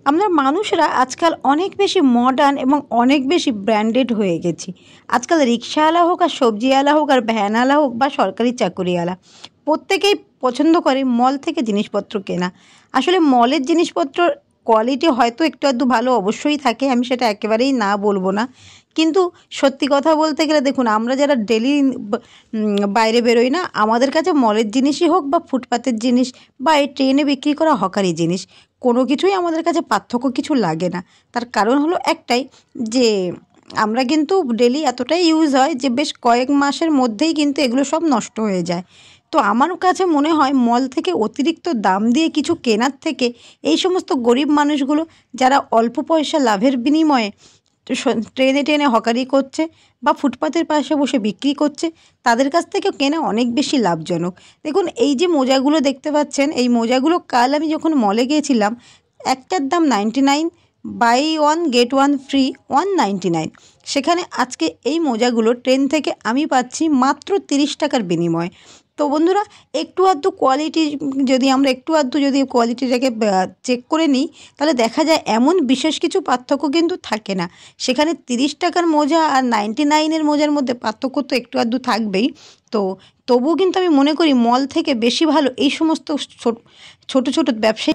আমরা মানুষরা আজকাল অনেক বেশি মডার্ন এবং অনেক বেশি ব্র্যান্ডেড হয়ে গেছি। আজকাল রিক্সাওয়ালা হোক আর সবজিওয়ালা হোক আর ভ্যানওয়ালা হোক বা সরকারি চাকুরিওয়ালা, প্রত্যেকেই পছন্দ করে মল থেকে জিনিসপত্র কেনা। আসলে মলের জিনিসপত্রর কোয়ালিটি হয়তো একটু আধটু ভালো অবশ্যই থাকে, আমি সেটা একেবারেই না বলবো না। কিন্তু সত্যি কথা বলতে গেলে দেখুন, আমরা যারা ডেলি বাইরে বেরোই না, আমাদের কাছে মলের জিনিসই হোক বা ফুটপাতের জিনিস বা এই ট্রেনে বিক্রি করা হকারি জিনিস, কোনো কিছুই আমাদের কাছে পার্থক্য কিছু লাগে না। তার কারণ হলো একটাই, যে আমরা কিন্তু ডেলি এতটাই ইউজ হয় যে বেশ কয়েক মাসের মধ্যেই কিন্তু এগুলো সব নষ্ট হয়ে যায়। তো আমার কাছে মনে হয় মল থেকে অতিরিক্ত দাম দিয়ে কিছু কেনার থেকে এই সমস্ত গরিব মানুষগুলো যারা অল্প পয়সা লাভের বিনিময়ে ট্রেনে ট্রেনে হকারি করছে বা ফুটপাতের পাশে বসে বিক্রি করছে, তাদের কাছ থেকে কেনা অনেক বেশি লাভজনক। দেখুন, এই যে মোজাগুলো দেখতে পাচ্ছেন, এই মোজাগুলো কাল আমি যখন মলে গিয়েছিলাম, একটার দাম 99, buy one get one free 199। সেখানে আজকে এই মোজাগুলো ট্রেন থেকে আমি পাচ্ছি মাত্র 30 টাকার বিনিময়ে। তো বন্ধুরা, একটু আধটু কোয়ালিটি যদি কোয়ালিটিটাকে চেক করে নিই, তাহলে দেখা যায় এমন বিশেষ কিছু পার্থক্য কিন্তু থাকে না। সেখানে 30 টাকার মোজা আর 99-এর মোজার মধ্যে পার্থক্য তো একটু আধটু থাকবেই। তো তবুও কিন্তু আমি মনে করি মল থেকে বেশি ভালো এই সমস্ত ছোট ছোট ব্যবসায়ী